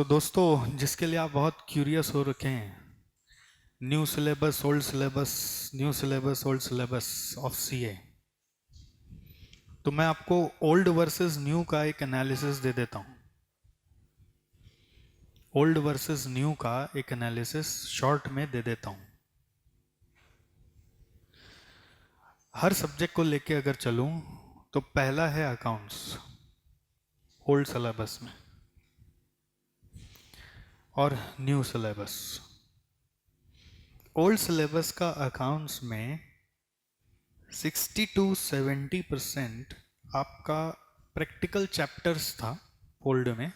दोस्तों, जिसके लिए आप बहुत क्यूरियस हो रखे हैं, new syllabus old syllabus, new syllabus old syllabus of CA, तो मैं आपको ओल्ड वर्सेस न्यू का एक एनालिसिस दे देता हूं। ओल्ड वर्सेस न्यू का एक एनालिसिस शॉर्ट में दे देता हूं। हर सब्जेक्ट को लेके अगर चलूं तो पहला है अकाउंट्स ओल्ड सिलेबस में और न्यू सिलेबस। ओल्ड सिलेबस का अकाउंट्स में 60 to 70% आपका प्रैक्टिकल चैप्टर्स था ओल्ड में।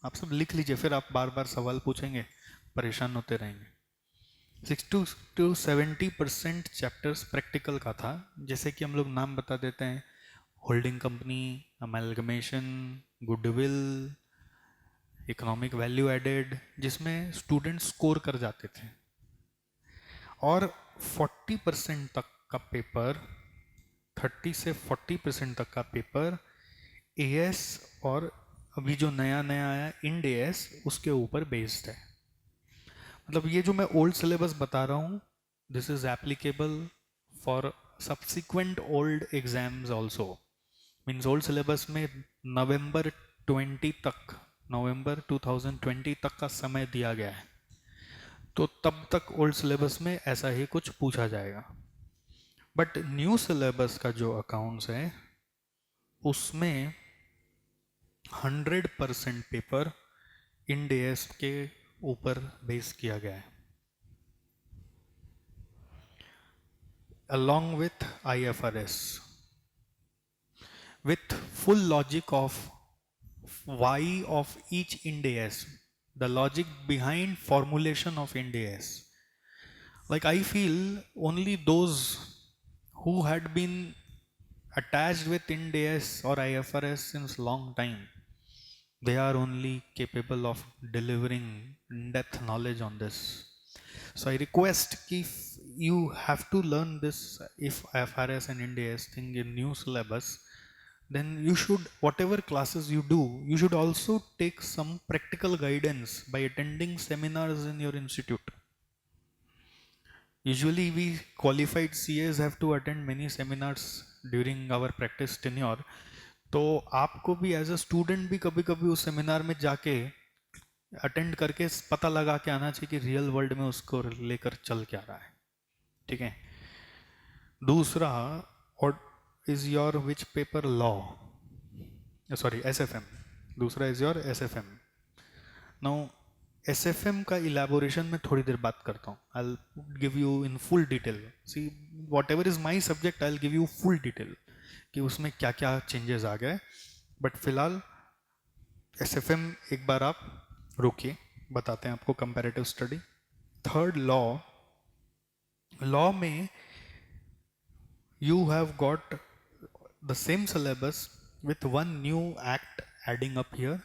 आप सब लिख लीजिए, फिर आप बार बार सवाल पूछेंगे, परेशान होते रहेंगे। 60 to 70% चैप्टर्स प्रैक्टिकल का था, जैसे कि हम लोग नाम बता देते हैं: holding company, amalgamation, goodwill, economic value added, जिसमें स्टूडेंट स्कोर कर जाते थे। और 40% तक का पेपर, 30 से 40% तक का पेपर एएस और अभी जो नया नया आया इंड एएस, उसके ऊपर बेस्ड है। मतलब ये जो मैं ओल्ड सिलेबस बता रहा हूँ, this is applicable for subsequent old exams also. Means old syllabus में नवंबर 20 तक, नवंबर 2020 तक का समय दिया गया है, तो तब तक ओल्ड सिलेबस में ऐसा ही कुछ पूछा जाएगा। बट न्यू सिलेबस का जो अकाउंट्स है, उसमें 100% पेपर इंड एएस के ऊपर बेस किया गया है, along with IFRS, with full logic of why of each ind AS, the logic behind formulation of ind AS. Like, I feel only those who had been attached with ind AS or IFRS since long time, they are only capable of delivering in-depth knowledge on this. So I request, if you have to learn this, if IFRS and ind AS thing in new syllabus, then you should, whatever classes you do, you should also take some practical guidance by attending seminars in your institute. Usually we qualified CAs have to attend many seminars during our practice tenure, तो आपको भी as a student भी कभी कभी उस seminar में जाके attend करके पता लगा के आना चाहिए कि रियल वर्ल्ड में उसको लेकर चल क्या रहा है। ठीक है। दूसरा, और is your which paper law, sorry SFM, दूसरा is your SFM. Now SFM का इलेबोरेशन में थोड़ी देर बात करता हूँ। I will give you in full detail. See, whatever is my subject, I will give you full detail कि उसमें क्या क्या चेंजेस आ गए। बट फिलहाल एसएफएम एक बार आप रुकिए, बताते हैं आपको comparative study. Third, law. Law में you have got the same syllabus with one new act adding up here,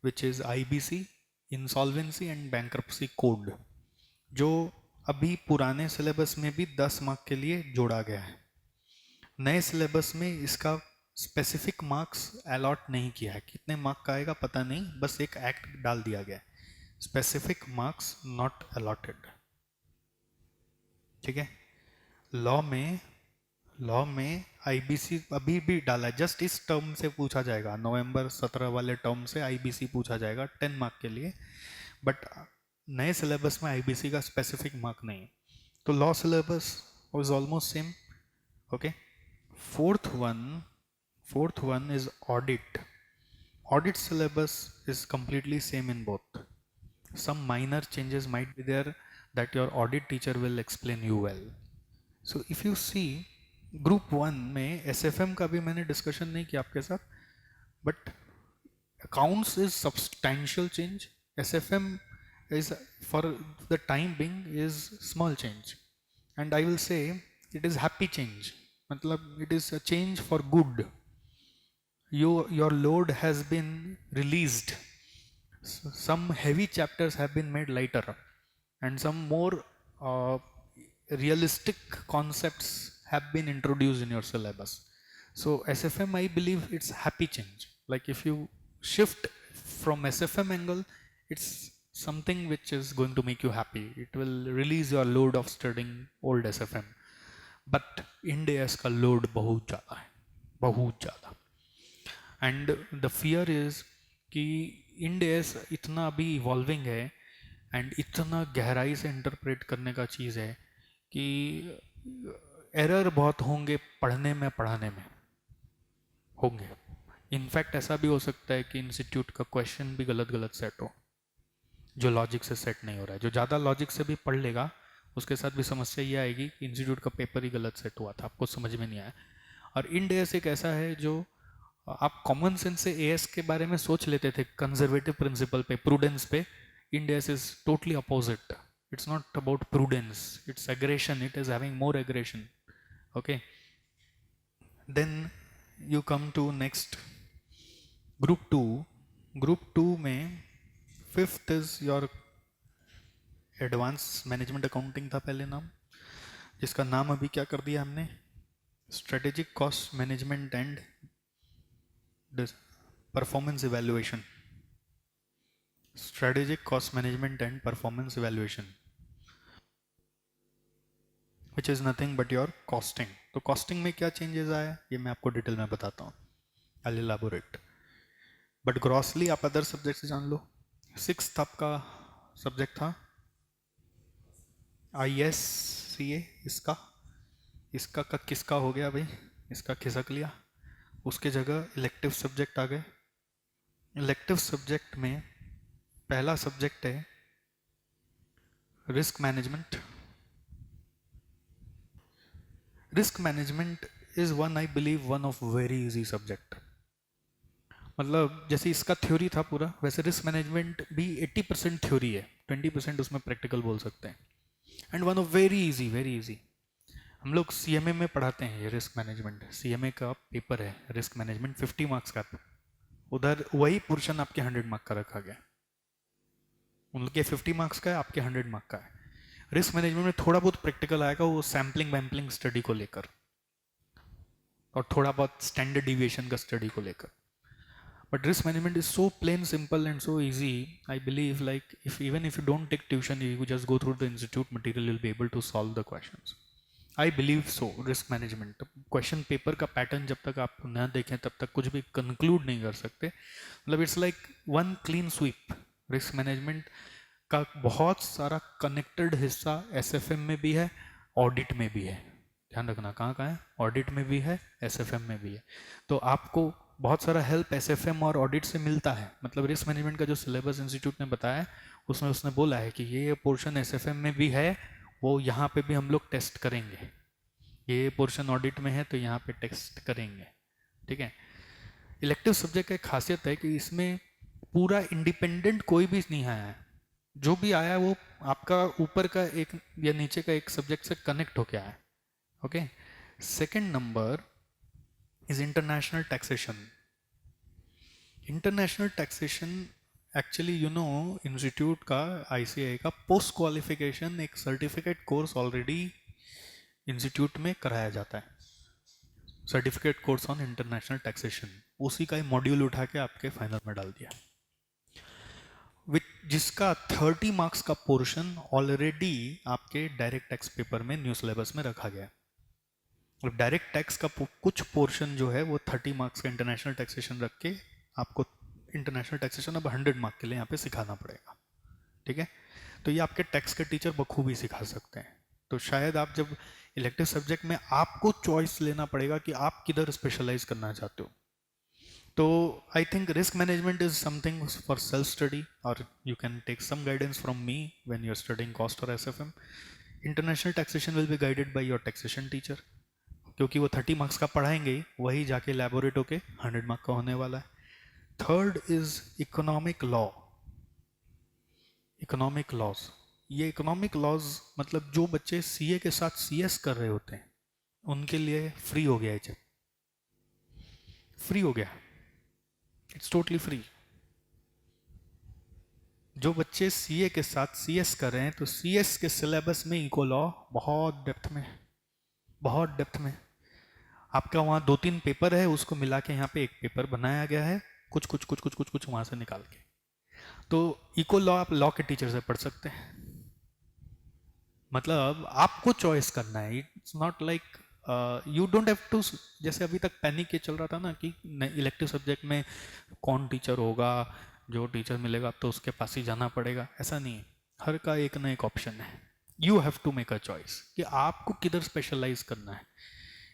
which is IBC, Insolvency and Bankruptcy Code, जो अभी पुराने सिलेबस में भी 10 मार्क के लिए जोड़ा गया है। नए सिलेबस में इसका स्पेसिफिक मार्क्स अलॉट नहीं किया है, कितने मार्क का आएगा पता नहीं, बस एक एक्ट डाल दिया गया है, स्पेसिफिक मार्क्स नॉट अलॉटेड। ठीक है। लॉ में आईबीसी अभी भी डाला है, जस्ट इस टर्म से पूछा जाएगा, नवंबर 17 वाले टर्म से आईबीसी पूछा जाएगा 10 मार्क के लिए, बट नए सिलेबस में आईबीसी का स्पेसिफिक मार्क नहीं। तो law syllabus was almost same. Okay. Fourth one is audit. Audit syllabus is completely same in both. Some minor changes might be there that your audit teacher will explain you well. So if you see, group 1 में SFM का भी मैंने discussion नहीं किया आपके साथ, but accounts is substantial change, SFM is for the time being is small change, and I will say it is happy change, मतलब it is a change for good. Your load has been released, some heavy chapters have been made lighter, and some more realistic concepts have been introduced in your syllabus. So SFM, I believe it's happy change. Like, if you shift from SFM angle, It's something which is going to make you happy. It will release your load of studying old SFM. But Ind AS का load बहुत ज़्यादा है, बहुत ज़्यादा. And the fear is कि Ind AS इतना अभी evolving है एंड इतना गहराई से इंटरप्रेट करने का चीज़ है कि एरर बहुत होंगे पढ़ने में, पढ़ाने में होंगे. इनफैक्ट ऐसा भी हो सकता है कि इंस्टीट्यूट का क्वेश्चन भी गलत गलत सेट हो, जो लॉजिक से सेट नहीं हो रहा है. जो ज़्यादा लॉजिक से भी पढ़ लेगा उसके साथ भी समस्या ये आएगी कि इंस्टीट्यूट का पेपर ही गलत सेट हुआ था, आपको समझ में नहीं आया. और इंड एएस एक ऐसा है जो आप कॉमन सेंस से एएस के बारे में सोच लेते थे, कंजर्वेटिव प्रिंसिपल पे, प्रूडेंस पे. Ind AS is totally opposite. It's not about prudence, it's aggression, it is having more aggression. Okay, then you come to next group 2. Group 2 में fifth is your advanced management accounting था पहले नाम, जिसका नाम अभी क्या कर दिया हमने, strategic cost management and performance evaluation. Strategic cost management and performance evaluation, which is nothing but your costing. तो costing में क्या changes आया ये मैं आपको डिटेल में बताता हूँ. I'll elaborate. But grossly आप other subjects जान लो. Sixth आपका subject था ISCA. इसका का किसका हो गया भाई, इसका खिसक लिया. उसके जगह इलेक्टिव सब्जेक्ट आ गए. इलेक्टिव सब्जेक्ट में पहला सब्जेक्ट है risk management. Risk management is one, I believe, one of very easy subject. मतलब जैसे इसका थ्योरी था पूरा, वैसे रिस्क मैनेजमेंट भी 80% थ्योरी है, 20% उसमें प्रैक्टिकल बोल सकते हैं. And one of very easy, very easy. हम लोग सीएमए में पढ़ाते हैं ये रिस्क मैनेजमेंट. सीएमए का पेपर है रिस्क मैनेजमेंट, 50 मार्क्स का. उधर वही पोर्शन आपके 100 मार्क्स का रखा गया. उनके 50 मार्क्स का है, आपके 100 मार्क्स का है. रिस्क मैनेजमेंट में थोड़ा बहुत प्रैक्टिकल आएगा, वो सैम्पलिंग वैम्पलिंग स्टडी को लेकर और थोड़ा बहुत स्टैंडर्ड डिविएशन का स्टडी को लेकर. But risk management is so plain simple and so easy. I believe like if even if you don't take tuition, you just go through the institute material, you will be able to solve the questions. I believe so. Risk management question paper का pattern जब तक आप न देखें तब तक कुछ भी कंक्लूड नहीं कर सकते. मतलब it's like one clean sweep. Risk management का बहुत सारा कनेक्टेड हिस्सा एसएफएम में भी है, ऑडिट में भी है. ध्यान रखना कहाँ कहाँ है, ऑडिट में भी है, एसएफएम में भी है. तो आपको बहुत सारा हेल्प एसएफएम और ऑडिट से मिलता है. मतलब रिस्क मैनेजमेंट का जो सिलेबस इंस्टीट्यूट ने बताया उसमें उसने बोला है कि ये पोर्शन एसएफएम में भी है, वो यहाँ पे भी हम लोग टेस्ट करेंगे. ये पोर्शन ऑडिट में है तो यहाँ पे टेस्ट करेंगे. ठीक है. इलेक्टिव सब्जेक्ट की खासियत है कि इसमें पूरा इंडिपेंडेंट कोई भी नहीं आया है. जो भी आया है वो आपका ऊपर का एक या नीचे का एक सब्जेक्ट से कनेक्ट होके आया है. Okay. Second number is international taxation. International taxation actually you know institute का, आईसीएआई का पोस्ट क्वालिफिकेशन एक सर्टिफिकेट कोर्स ऑलरेडी इंस्टीट्यूट में कराया जाता है. Certificate course on international taxation, उसी का मॉड्यूल उठा के आपके फाइनल में डाल दिया, जिसका 30 मार्क्स का पोर्शन ऑलरेडी आपके डायरेक्ट टैक्स पेपर में न्यू सिलेबस में रखा गया है. डायरेक्ट टैक्स का कुछ पोर्शन जो है वो 30 मार्क्स का इंटरनेशनल टैक्सेशन रख के आपको इंटरनेशनल टैक्सेशन अब 100 मार्क्स के लिए यहाँ पे सिखाना पड़ेगा. ठीक है. तो ये आपके टैक्स के टीचर बखूबी सिखा सकते हैं. तो शायद आप जब इलेक्टिव सब्जेक्ट में आपको चॉइस लेना पड़ेगा कि आप किधर स्पेशलाइज करना चाहते हो. तो I think risk management is something for self study, और you can take some guidance from me when you are studying cost और SFM. International taxation will be guided by your taxation teacher, क्योंकि वो 30 marks का पढ़ाएंगे, वही जाके elaborate होके 100 marks का होने वाला है. Third is economic law. Economic laws. ये इकोनॉमिक लॉज मतलब जो बच्चे सीए के साथ सीएस कर रहे होते हैं उनके लिए फ्री हो गया है. फ्री हो गया, इट्स टोटली फ्री. जो बच्चे सीए के साथ सीएस कर रहे हैं तो सीएस के सिलेबस में इको लॉ बहुत डेप्थ में, बहुत डेप्थ में. आपका वहाँ 2-3 पेपर है, उसको मिला के यहाँ पे एक पेपर बनाया गया है, कुछ कुछ कुछ कुछ कुछ कुछ वहाँ से निकाल के. तो इको लॉ आप लॉ के टीचर से पढ़ सकते हैं। मतलब आपको चॉइस करना है, it's not like you don't have to, जैसे अभी तक पैनिक ये चल रहा था ना कि इलेक्टिव सब्जेक्ट में कौन टीचर होगा, जो टीचर मिलेगा तो उसके पास ही जाना पड़ेगा, ऐसा नहीं है। हर का एक ना एक ऑप्शन है, you have to make a choice कि आपको किधर स्पेशलाइज करना है।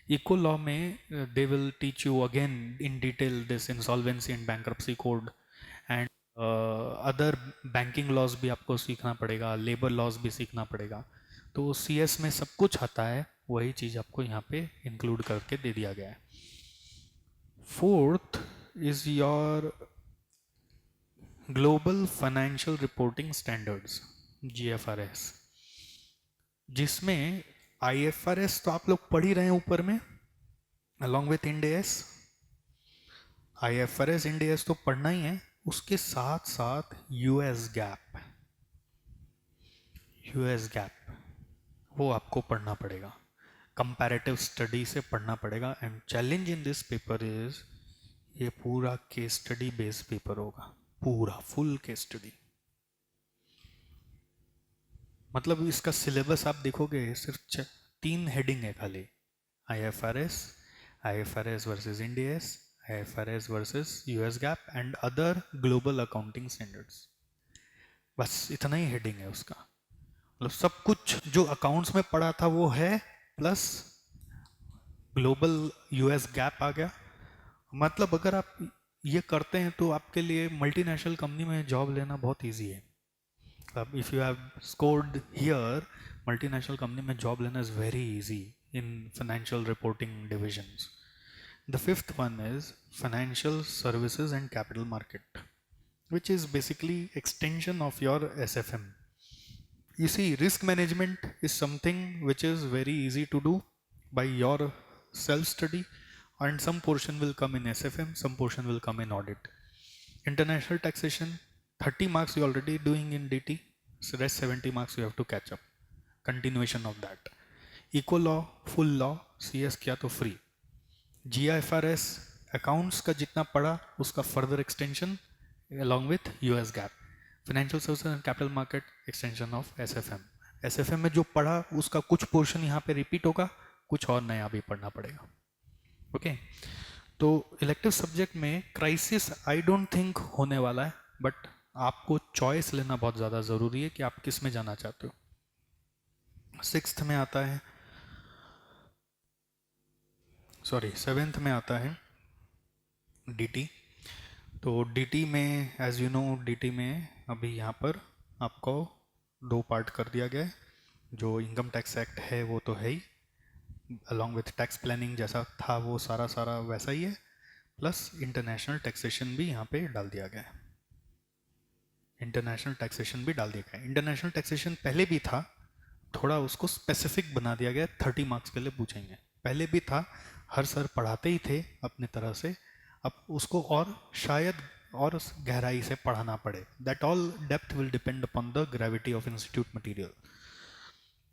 इको लॉ में they will teach you again in detail this insolvency and bankruptcy code and other banking laws भी आपको सीखना पड़ेगा, लेबर लॉज भी सीखना पड़ेगा। तो सीएस में सब कुछ आता है, वही चीज़ आपको यहाँ पे इंक्लूड करके दे दिया गया है। Fourth is your global financial reporting standards, GFRS, जिसमें आईएफआरएस तो आप लोग पढ़ ही रहे हैं ऊपर में along with end S. IFRS end S तो पढ़ना ही है, उसके साथ साथ यूएस गैप, यूएस गैप वो आपको पढ़ना पड़ेगा, कंपैरेटिव स्टडी से पढ़ना पड़ेगा। And challenge in this paper is, ये पूरा केस स्टडी बेस्ड पेपर होगा, पूरा फुल केस स्टडी। मतलब इसका सिलेबस आप देखोगे सिर्फ 3 हेडिंग है खाली, IFRS, IFRS versus end S, IFRS versus US gap and other global accounting standards, बस इतना ही हेडिंग है उसका। मतलब सब कुछ जो अकाउंट्स में पढ़ा था वो है, प्लस ग्लोबल यूएस गैप आ गया। मतलब अगर आप ये करते हैं तो आपके लिए मल्टीनेशनल कंपनी में जॉब लेना बहुत इजी है। अब if you have scored here, multinational company में जॉब लेना is very easy in financial reporting divisions. The fifth one is financial services and capital market, which is basically extension of your SFM. You see, risk management is something which is very easy to do by your self study, and some portion will come in SFM, some portion will come in audit. International taxation, 30 marks you already doing in DT, so rest 70 marks you have to catch up, continuation of that. Eco law, full law, CS किया तो free. GIFRS accounts का जितना पढ़ा उसका further extension along with US GAAP. Financial services and capital market extension of SFM. SFM में जो पढ़ा उसका कुछ पोर्शन यहाँ पे रिपीट होगा, कुछ और नया भी पढ़ना पड़ेगा। ओके, तो इलेक्टिव सब्जेक्ट में क्राइसिस आई डोंट थिंक होने वाला है, बट आपको चॉइस लेना बहुत ज़्यादा ज़रूरी है कि आप किस में जाना चाहते हो। सिक्स्थ में आता है, सॉरी सेवेंथ में आता है डीटी। तो डीटी में एज यू नो, डीटी में अभी यहाँ पर आपको 2 पार्ट कर दिया गया है। जो इनकम टैक्स एक्ट है वो तो है ही, अलॉन्ग विथ टैक्स प्लानिंग जैसा था वो सारा सारा वैसा ही है, प्लस इंटरनेशनल टैक्सेशन भी यहाँ पे डाल दिया गया है। इंटरनेशनल टैक्सेशन भी डाल दिया गया है। इंटरनेशनल टैक्सेशन पहले भी था, थोड़ा उसको स्पेसिफिक बना दिया गया, 30 मार्क्स के लिए पूछेंगे। पहले भी था, हर सर पढ़ाते ही थे अपने तरह से, अब उसको और शायद और गहराई से पढ़ाना पड़े। That all depth will depend upon the gravity of institute material.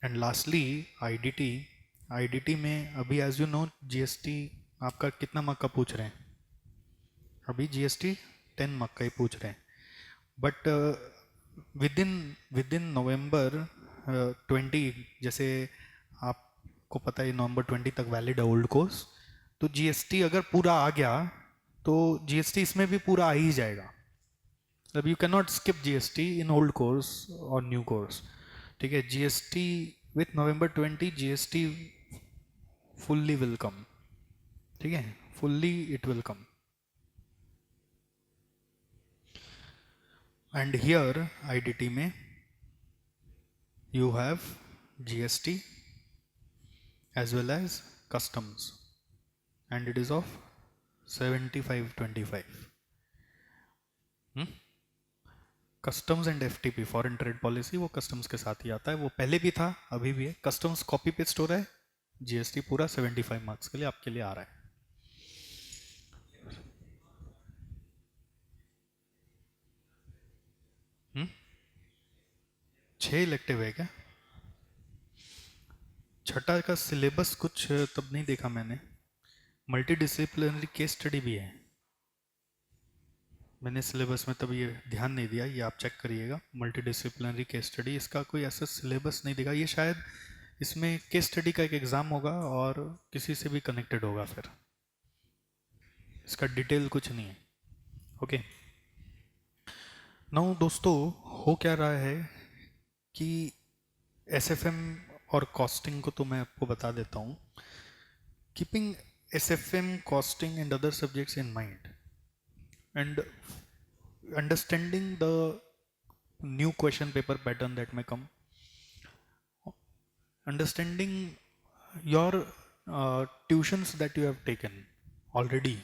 And lastly IDT. IDT में अभी एज यू नो जीएसटी आपका कितना मार्क का पूछ रहे हैं? अभी जीएसटी 10 मार्क का ही पूछ रहे हैं, बट विद इन नवंबर 20, जैसे आपको पता है नवंबर 20 तक वैलिड है ओल्ड कोर्स, तो जीएसटी अगर पूरा आ गया तो जीएसटी इसमें भी पूरा आ ही जाएगा। अब you can not skip GST in old course और न्यू कोर्स, ठीक है। GST with November 20 GST fully will come, ठीक है, fully it will come. And here IDT में you have GST as well as customs, and it is of 75-25. Customs and FTP foreign trade policy वो customs के साथ ही आता है, वो पहले भी था अभी भी है। कस्टम्स कॉपी पेस्ट हो रहा है, जीएसटी पूरा 75 मार्क्स के लिए आपके लिए आ रहा है। हुँ? 6 इलेक्टिव है क्या? छठा का सिलेबस कुछ तब नहीं देखा मैंने। मल्टी डिसिप्लिनरी केस स्टडी भी है, मैंने सिलेबस में तभी ये ध्यान नहीं दिया, ये आप चेक करिएगा, मल्टी डिसिप्लिनरी केस स्टडी, इसका कोई ऐसा सिलेबस नहीं दिखा, ये शायद इसमें केस स्टडी का एक एग्ज़ाम होगा और किसी से भी कनेक्टेड होगा, फिर इसका डिटेल कुछ नहीं है। ओके, नाउ दोस्तों हो क्या रहा है कि एसएफएम और कॉस्टिंग को तो मैं आपको बता देता हूँ। Keeping SFM, costing and other subjects in mind and understanding the new question paper pattern that may come, understanding your tuitions that you have taken already,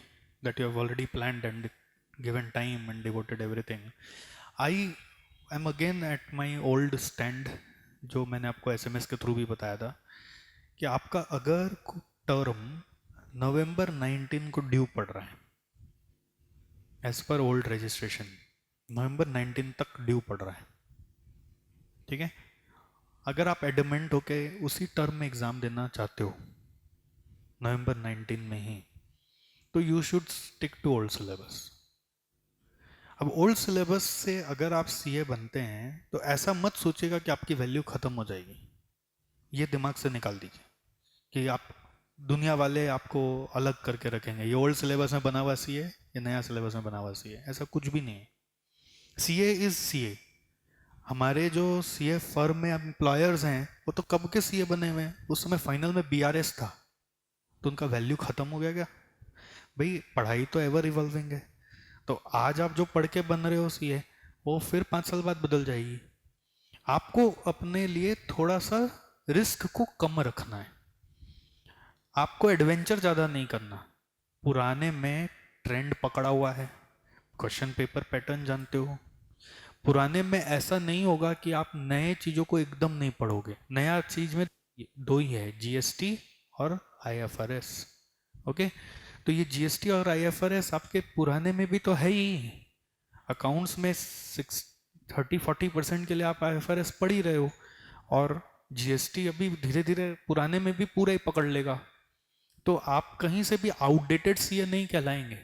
that you have already planned and given time and devoted everything. I am again at my old stand, जो मैंने आपको SMS के through भी बताया था कि आपका अगर टर्म नवंबर 19 को ड्यू पड़ रहा है, एज पर ओल्ड रजिस्ट्रेशन नवंबर 19 तक ड्यू पड़ रहा है, ठीक है। अगर आप एडमेंट होके उसी टर्म में एग्जाम देना चाहते हो नवंबर 19 में ही, तो you should stick to old syllabus. अब ओल्ड सिलेबस से अगर आप सीए बनते हैं तो ऐसा मत सोचिएगा कि आपकी वैल्यू खत्म हो जाएगी, ये दिमाग से निकाल दीजिए कि आप दुनिया वाले आपको अलग करके रखेंगे, ये ओल्ड सिलेबस में बना हुआ सीए, ये नया सिलेबस में बना हुआ सीए, ऐसा कुछ भी नहीं है। CA is CA. हमारे जो सीए फर्म में एम्प्लॉयर्स हैं वो तो कब के सीए बने हुए हैं, उस समय फाइनल में बीआरएस था, तो उनका वैल्यू खत्म हो गया क्या? भाई पढ़ाई तो एवर इवॉल्विंग है, तो आज आप जो पढ़ के बन रहे हो सीए, वो फिर 5 साल बाद बदल जाएगी। आपको अपने लिए थोड़ा सा रिस्क को कम रखना है, आपको एडवेंचर ज़्यादा नहीं करना। पुराने में ट्रेंड पकड़ा हुआ है, क्वेश्चन पेपर पैटर्न जानते हो, पुराने में ऐसा नहीं होगा कि आप नए चीज़ों को एकदम नहीं पढ़ोगे। नया चीज़ में दो ही है, जीएसटी और आईएफआरएस। ओके, तो ये जीएसटी और आईएफआरएस आपके पुराने में भी तो है ही। अकाउंट्स में 30-40% के लिए आप आईएफआरएस पढ़ ही रहे हो, और जीएसटी अभी धीरे धीरे पुराने में भी पूरा ही पकड़ लेगा, तो आप कहीं से भी आउटडेटेड सीए नहीं कहलाएंगे।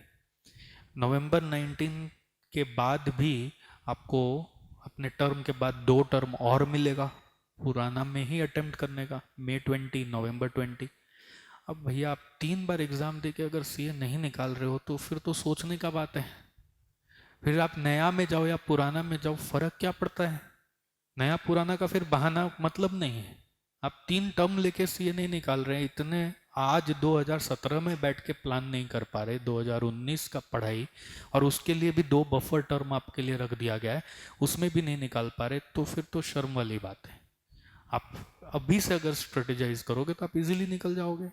नवंबर 19 के बाद भी आपको अपने टर्म के बाद 2 टर्म और मिलेगा पुराना में ही अटेम्प्ट करने का, मई 20, नवंबर 20। अब भैया आप 3 बार एग्जाम देके अगर सीए नहीं निकाल रहे हो तो फिर तो सोचने का बात है। फिर आप नया में जाओ या पुराना में जाओ, फर्क क्या पड़ता है? नया पुराना का फिर बहाना मतलब नहीं है। आप 3 टर्म लेके सीए नहीं निकाल रहे हैं, इतने आज 2017 में बैठ के प्लान नहीं कर पा रहे 2019 का पढ़ाई, और उसके लिए भी 2 बफर टर्म आपके लिए रख दिया गया है, उसमें भी नहीं निकाल पा रहे, तो फिर तो शर्म वाली बात है। आप अभी से अगर स्ट्रेटेजाइज करोगे तो आप इजीली निकल जाओगे।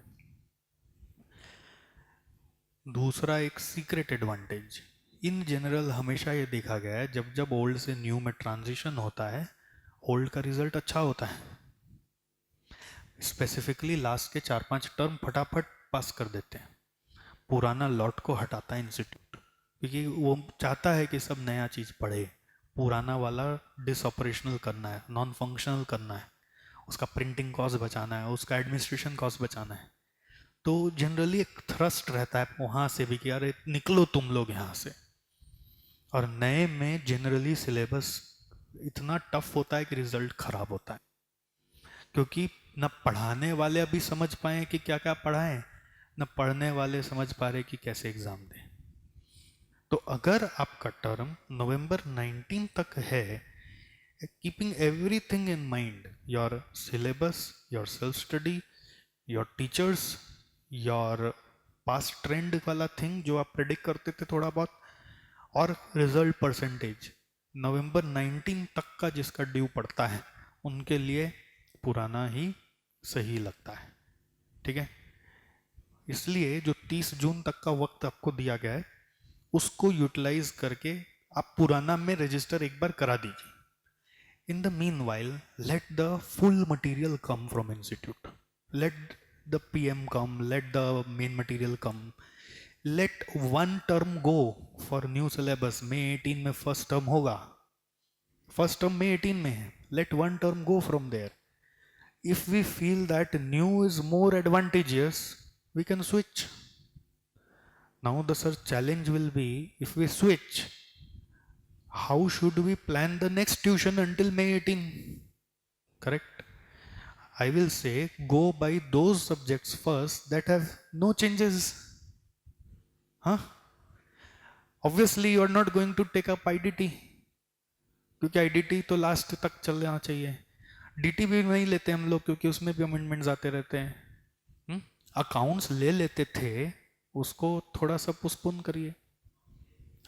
दूसरा एक सीक्रेट एडवांटेज, इन जनरल हमेशा ये देखा गया है जब जब ओल्ड से न्यू में ट्रांजिशन होता है, ओल्ड का रिजल्ट अच्छा होता है। स्पेसिफिकली लास्ट के 4-5 टर्म फटाफट पास कर देते हैं, पुराना लॉट को हटाता है इंस्टीट्यूट, क्योंकि वो चाहता है कि सब नया चीज़ पढ़े, पुराना वाला डिसऑपरेशनल करना है, नॉन फंक्शनल करना है, उसका प्रिंटिंग कॉस्ट बचाना है, उसका एडमिनिस्ट्रेशन कॉस्ट बचाना है। तो जनरली एक थ्रस्ट रहता है वहाँ से भी कि अरे निकलो तुम लोग यहाँ से। और नए में जनरली सिलेबस इतना टफ होता है कि रिजल्ट खराब होता है, क्योंकि न पढ़ाने वाले अभी समझ पाए कि क्या क्या पढ़ाएं, न पढ़ने वाले समझ पा रहे कि कैसे एग्जाम दें। तो अगर आपका टर्म नवंबर 19 तक है, keeping everything in mind, your syllabus, your self study, your teachers, your past trend वाला थिंग जो आप प्रेडिक्ट करते थे थोड़ा बहुत, और रिजल्ट परसेंटेज नवंबर 19 तक का जिसका ड्यू पड़ता है, उनके लिए पुराना ही सही लगता है, ठीक है। इसलिए जो 30 जून तक का वक्त आपको दिया गया है, उसको यूटिलाइज करके आप पुराना में रजिस्टर एक बार करा दीजिए। In the meanwhile let the full material come from institute, let the PM come, let the main material come, let 1 term go for new syllabus. मई 18 में फर्स्ट टर्म होगा, फर्स्ट टर्म मई 18 में है, let 1 term go from there. If we feel that new is more advantageous, we can switch. Now the sir challenge will be, if we switch, how should we plan the next tuition until May 18? Correct? I will say go by those subjects first that have no changes. Huh? Obviously, you are not going to take up IDT, क्योंकि IDT तो last तक चलना चाहिए. DT भी नहीं लेते हम लोग, क्योंकि उसमें भी अमेंडमेंट्स आते रहते हैं. अकाउंट्स ले लेते थे, उसको थोड़ा सा पोस्टपोन करिए.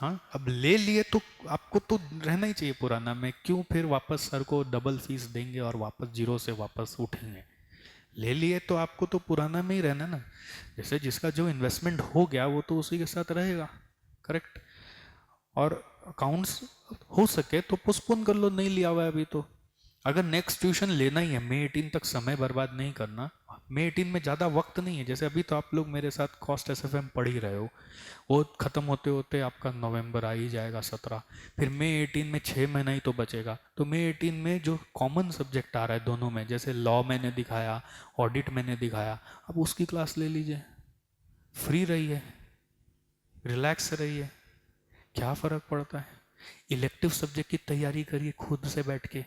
हाँ, अब ले लिए तो आपको तो रहना ही चाहिए पुराना में. क्यों फिर वापस सर को डबल फीस देंगे और वापस जीरो से वापस उठेंगे? ले लिए तो आपको तो पुराना में ही रहना ना. जैसे जिसका जो इन्वेस्टमेंट हो गया वो तो उसी के साथ रहेगा. करेक्ट? और अकाउंट्स हो सके तो पोस्टपोन कर लो, नहीं लिया हुआ है अभी तो. अगर नेक्स्ट ट्यूशन लेना ही है, May 18 तक समय बर्बाद नहीं करना. May 18 में ज़्यादा वक्त नहीं है. जैसे अभी तो आप लोग मेरे साथ कॉस्ट SFM पढ़ ही रहे हो, वो ख़त्म होते होते आपका नवंबर आ ही जाएगा 17. फिर May 18 में 6 महीना ही तो बचेगा. तो May 18 में जो कॉमन सब्जेक्ट आ रहा है दोनों में, जैसे लॉ मैंने दिखाया, ऑडिट मैंने दिखाया, अब उसकी क्लास ले लीजिए. फ्री रहिए, रिलैक्स रहिए, क्या फ़र्क पड़ता है. इलेक्टिव सब्जेक्ट की तैयारी करिए खुद से बैठ के.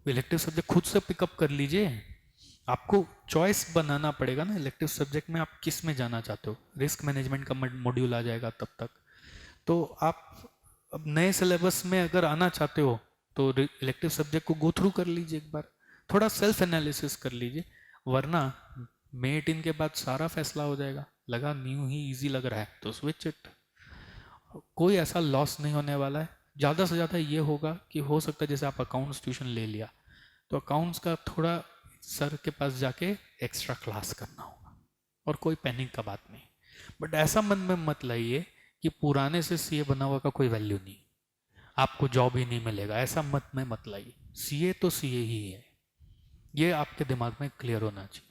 इलेक्टिव सब्जेक्ट खुद से पिकअप कर लीजिए. आपको चॉइस बनाना पड़ेगा ना इलेक्टिव सब्जेक्ट में, आप किस में जाना चाहते हो. रिस्क मैनेजमेंट का मॉड्यूल आ जाएगा तब तक. तो आप अब नए सिलेबस में अगर आना चाहते हो तो इलेक्टिव सब्जेक्ट को गो थ्रू कर लीजिए एक बार, थोड़ा सेल्फ एनालिसिस कर लीजिए. वरना May 18 के बाद सारा फैसला हो जाएगा. लगा न्यू ही इजी लग रहा है तो स्विच इट. कोई ऐसा लॉस नहीं होने वाला है. ज़्यादा से ज़्यादा ये होगा कि हो सकता है जैसे आप अकाउंट्स ट्यूशन ले लिया तो अकाउंट्स का थोड़ा सर के पास जाके एक्स्ट्रा क्लास करना होगा, और कोई पैनिक का बात नहीं. बट ऐसा मन में मत लाइए कि पुराने से सीए बना हुआ का कोई वैल्यू नहीं, आपको जॉब ही नहीं मिलेगा. ऐसा मत में मत लाइए. सीए तो सीए ही है, ये आपके दिमाग में क्लियर होना चाहिए.